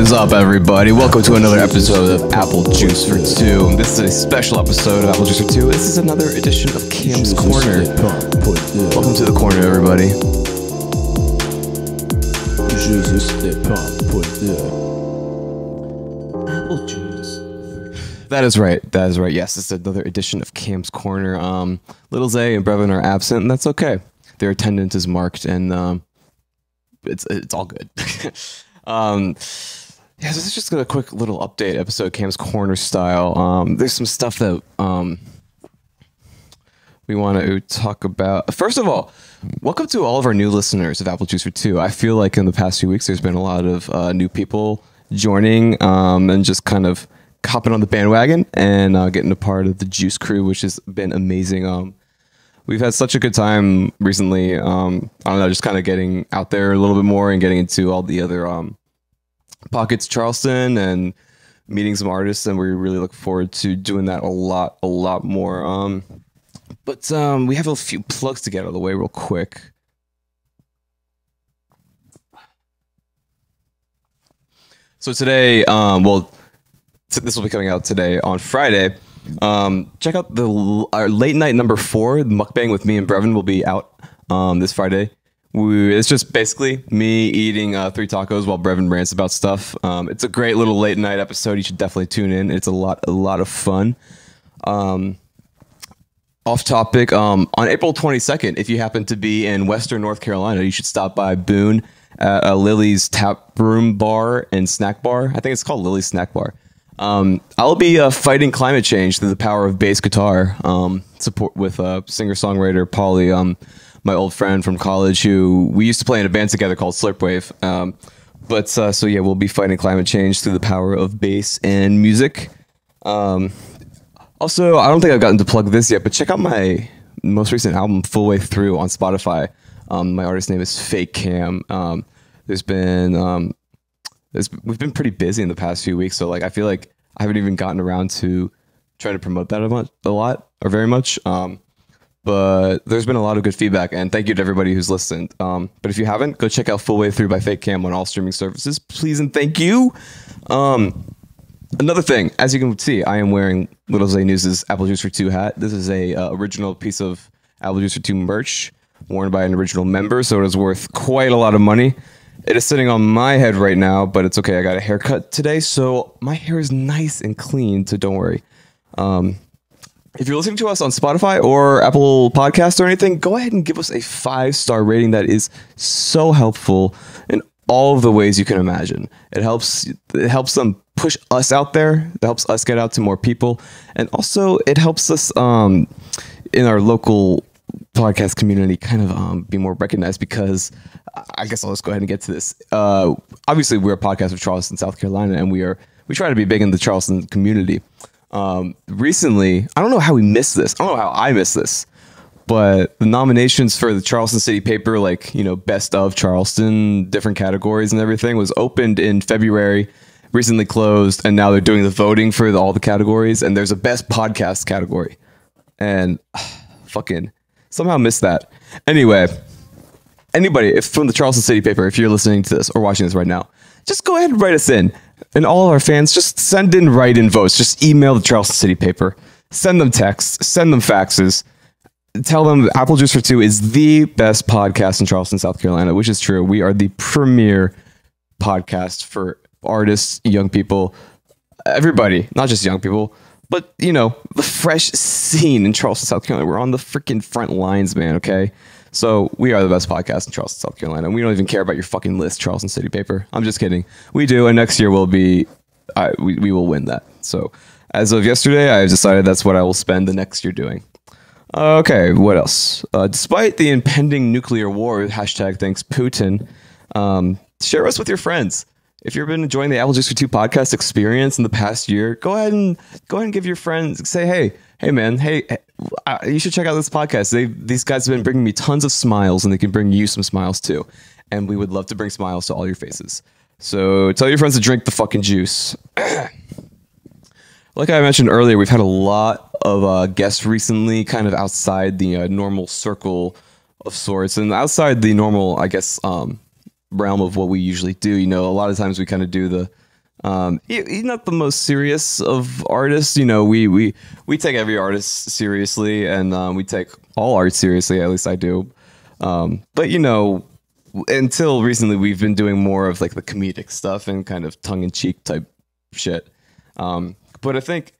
is up, everybody? Welcome to another episode of Apple Juice for Two. This is a special episode of Apple Juice for Two. This is another edition of Cam's Corner. Welcome to the corner, everybody. Apple Juice. That is right. That is right. Yes, it's another edition of Cam's Corner. Little Zay and Brevin are absent, and that's okay. Their attendance is marked, and it's all good. Yeah, so this is just a quick little update episode, Cam's Corner style. There's some stuff that we want to talk about. First of all, welcome to all of our new listeners of Apple Juice for Two. I feel like in the past few weeks, there's been a lot of new people joining and just kind of hopping on the bandwagon and getting a part of the Juice crew, which has been amazing. We've had such a good time recently. I don't know, just kind of getting out there a little bit more and getting into all the other pockets, Charleston, and meeting some artists, and we really look forward to doing that a lot more. But we have a few plugs to get out of the way real quick. So today, this will be coming out today on Friday. Check out our late night number 4, the mukbang with me and Brevin, will be out this Friday. It's just basically me eating 3 tacos while Brevin rants about stuff. It's a great little late night episode. You should definitely tune in. It's a lot of fun. Off topic, on April 22nd, if you happen to be in Western North Carolina, you should stop by Boone at Lily's Tap Room Bar and Snack Bar. I think it's called Lily's Snack Bar. I'll be fighting climate change through the power of bass guitar. Support with singer-songwriter Paulie, my old friend from college, who we used to play in a band together called Slurpwave. So yeah, we'll be fighting climate change through the power of bass and music. Also, I don't think I've gotten to plug this yet, but check out my most recent album, Full Way Through, on Spotify. My artist name is Fake Cam. We've been pretty busy in the past few weeks, so like I feel like I haven't even gotten around to trying to promote that a lot or very much. But there's been a lot of good feedback, and thank you to everybody who's listened. But if you haven't, go check out Full Way Through by Fake Cam on all streaming services, please and thank you. Another thing, as you can see, I am wearing Little Zay News' Apple Juice for Two hat. This is a original piece of Apple Juice for Two merch worn by an original member, so it is worth quite a lot of money. It is sitting on my head right now, but it's okay. I got a haircut today, so my hair is nice and clean, so don't worry. If you're listening to us on Spotify or Apple Podcasts or anything, go ahead and give us a 5-star rating. That is so helpful in all of the ways you can imagine. It helps them push us out there. It helps us get out to more people. And also it helps us in our local podcast community kind of be more recognized, because I guess I'll just go ahead and get to this. Obviously, we're a podcast of Charleston, South Carolina, and we try to be big in the Charleston community. Recently, I don't know how we missed this. I don't know how I missed this, but the nominations for the Charleston City Paper, like, best of Charleston, different categories and everything, was opened in February, recently closed, and now they're doing the voting for all the categories, and there's a best podcast category, and fucking somehow missed that. Anyway, anybody, if from the Charleston City Paper, if you're listening to this or watching this right now, just go ahead and write us in. And all of our fans, just send in write-in votes. Just email the Charleston City Paper. Send them texts. Send them faxes. Tell them Apple Juice for Two is the best podcast in Charleston, South Carolina, which is true. We are the premier podcast for artists, young people, everybody, not just young people, but, the fresh scene in Charleston, South Carolina. We're on the freaking front lines, man, okay? So we are the best podcast in Charleston, South Carolina. And we don't even care about your fucking list, Charleston City Paper. I'm just kidding. We do. And next year we will win that. So as of yesterday, I've decided that's what I will spend the next year doing. Okay, what else? Despite the impending nuclear war, hashtag thanks Putin, share us with your friends. If you've been enjoying the Apple Juice for Two podcast experience in the past year, go ahead and give your friends, say, hey man, you should check out this podcast. These guys have been bringing me tons of smiles, and they can bring you some smiles too. And we would love to bring smiles to all your faces. So tell your friends to drink the fucking juice. Like I mentioned earlier, we've had a lot of guests recently, kind of outside the normal circle of sorts, and outside the normal, I guess, realm of what we usually do. A lot of times we kind of do He's not the most serious of artists. You know, we take every artist seriously, and we take all art seriously. At least I do. But you know, until recently, we've been doing more of like the comedic stuff and kind of tongue in cheek type shit. But I think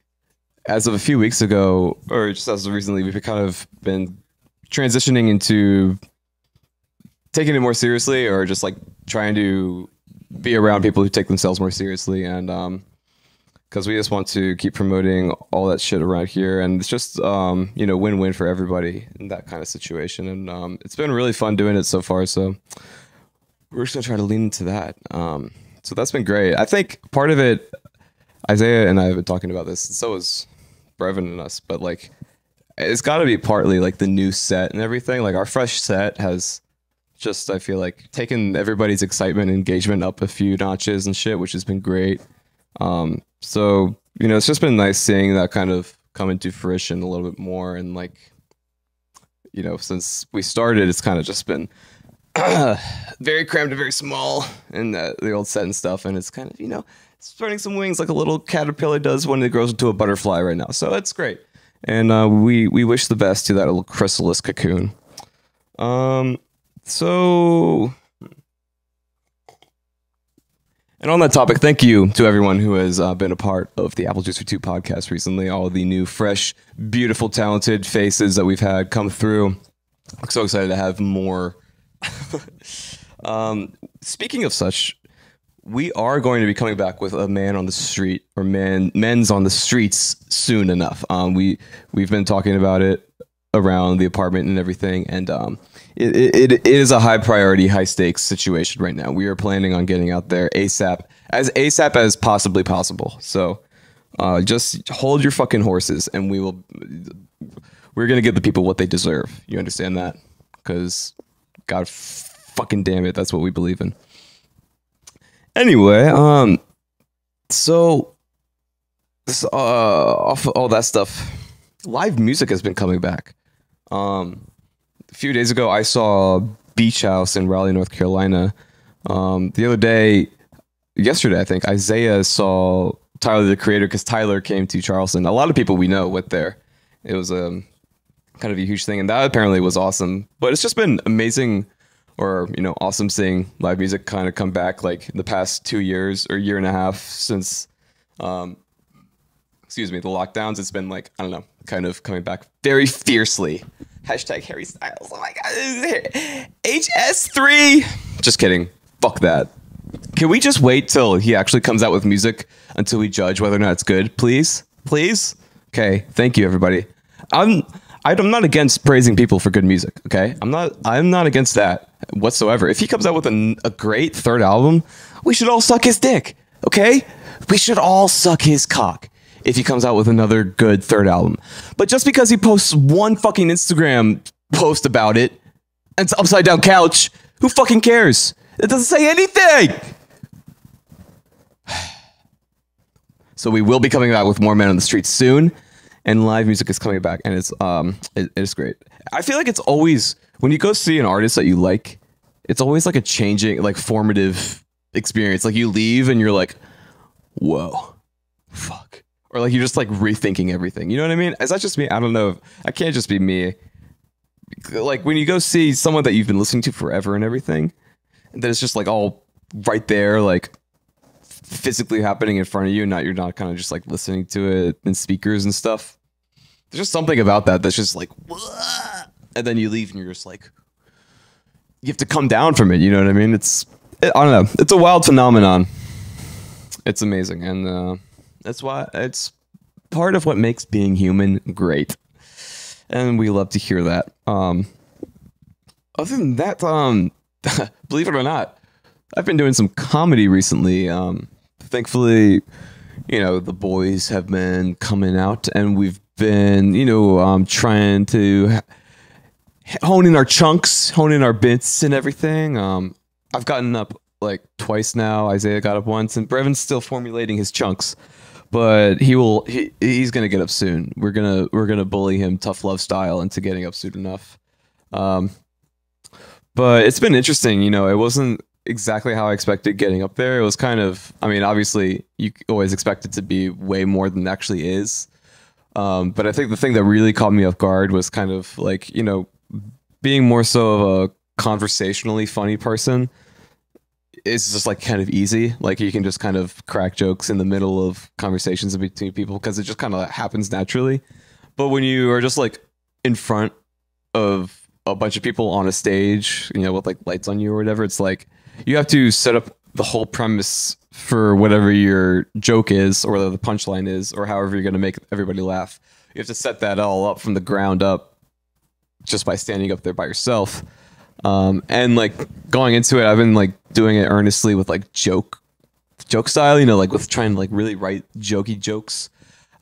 as of a few weeks ago, or just as of recently, we've kind of been transitioning into taking it more seriously, or just like trying to be around people who take themselves more seriously. And because we just want to keep promoting all that shit around here, and it's just you know, win-win for everybody in that kind of situation. And it's been really fun doing it so far, so we're just gonna try to lean into that. So that's been great. I think part of it, Isaiah and I have been talking about this, and so is Brevin and us, but like it's got to be partly like the new set and everything. Like our fresh set has just, I feel like, taken everybody's excitement and engagement up a few notches and shit, which has been great. So, you know, it's just been nice seeing that kind of come into fruition a little bit more. And like, you know, since we started, it's kind of just been very crammed and very small in the old set and stuff. And it's kind of, you know, spreading some wings like a little caterpillar does when it grows into a butterfly right now. So it's great. And we wish the best to that little chrysalis cocoon. So, and on that topic, thank you to everyone who has been a part of the Apple Juice for Two podcast recently. All the new, fresh, beautiful, talented faces that we've had come through. I'm so excited to have more. Speaking of such, we are going to be coming back with a man on the street, or men's on the streets soon enough. We've been talking about it around the apartment and everything, and it is a high priority, high stakes situation right now. We are planning on getting out there ASAP as possibly possible. So just hold your fucking horses, and we're gonna give the people what they deserve. You understand that? Because God fucking damn it, that's what we believe in. Anyway, so this, off of all that stuff, live music has been coming back. A few days ago, I saw Beach House in Raleigh, North Carolina. The other day, yesterday, I think, Isaiah saw Tyler, the Creator, because Tyler came to Charleston. A lot of people we know went there. It was kind of a huge thing, and that apparently was awesome. But it's just been amazing, or, you know, awesome seeing live music kind of come back like the past 2 years or year and a half since, excuse me, the lockdowns. It's been like, I don't know, kind of coming back very fiercely. Hashtag Harry Styles. Oh my God. HS3. Just kidding. Fuck that. Can we just wait till he actually comes out with music until we judge whether or not it's good? Please? Please? Okay. Thank you, everybody. I'm not against praising people for good music, okay? I'm not against that whatsoever. If he comes out with a great third album, we should all suck his dick, okay? We should all suck his cock if he comes out with another good third album. But just because he posts one fucking Instagram post about it, and it's Upside Down Couch, who fucking cares? It doesn't say anything! So we will be coming back with more Men on the Street soon. And live music is coming back, and it's great. I feel like it's always, when you go see an artist that you like, it's always like a changing, like formative experience. Like you leave and you're like, whoa, fuck. Or like you're just like rethinking everything. You know what I mean? Is that just me? I don't know. I can't just be me. Like when you go see someone that you've been listening to forever and everything, that it's just like all right there, like physically happening in front of you, you're not kind of just like listening to it in speakers and stuff. There's just something about that that's just like, whoa! And then you leave and you're just like, you have to come down from it. You know what I mean? I don't know. It's a wild phenomenon. It's amazing, and that's why it's part of what makes being human great. And we love to hear that. Other than that, believe it or not, I've been doing some comedy recently. Thankfully, you know, the boys have been coming out, and we've been, you know, trying to hone in our chunks, hone in our bits and everything. I've gotten up like twice now. Isaiah got up once, and Brevin's still formulating his chunks, but he's gonna get up soon. We're gonna bully him tough love style into getting up soon enough. But it's been interesting, you know. It wasn't exactly how I expected getting up there. It was kind of, I mean, obviously you always expect it to be way more than it actually is. But I think the thing that really caught me off guard was kind of like, you know, being more so of a conversationally funny person is just like kind of easy. Like you can just kind of crack jokes in the middle of conversations between people because it just kind of happens naturally. But when you are just like in front of a bunch of people on a stage, you know, with like lights on you or whatever, it's like you have to set up the whole premise for whatever your joke is or whatever the punchline is or however you're going to make everybody laugh. You have to set that all up from the ground up just by standing up there by yourself. And like going into it, I've been like doing it earnestly with like joke style, you know, like with trying to like really write jokey jokes.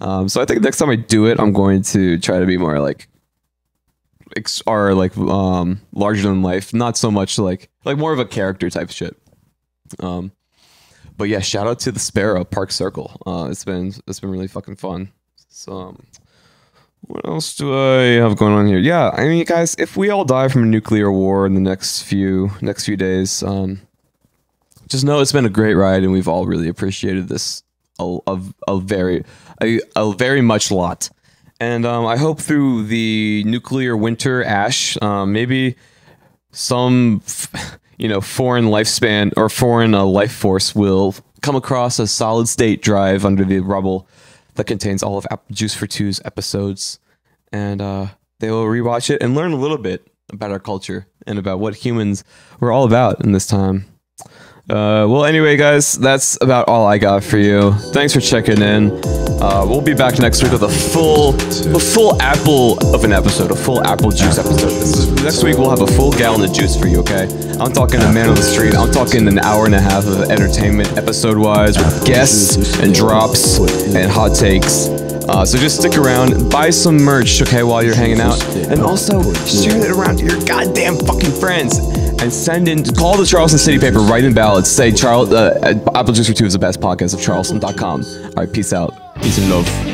So I think next time I do it, I'm going to try to be more like larger than life, not so much like more of a character type shit. But yeah, shout out to the Sparrow Park Circle. It's been really fucking fun. So what else do I have going on here? Yeah, I mean, guys, if we all die from a nuclear war in the next few days, just know it's been a great ride, and we've all really appreciated this a very much lot. And I hope through the nuclear winter ash, maybe some foreign lifespan or foreign life force will come across a solid state drive under the rubble that contains all of Apple Juice for Two's episodes, and they will rewatch it and learn a little bit about our culture and about what humans were all about in this time. Well, anyway, guys, that's about all I got for you. Thanks for checking in. We'll be back next week with a full apple of an episode, a full apple juice episode. Next week we'll have a full gallon of juice for you, okay? I'm talking a man on the street. I'm talking an hour and a half of entertainment episode-wise with guests and drops and hot takes. So just stick around, buy some merch, okay, while you're hanging out, and also share it around to your goddamn fucking friends. And call the Charleston City paper, write in ballots, say Apple Juice for Two is the best podcast of Charleston.com. All right, peace out. Peace and love.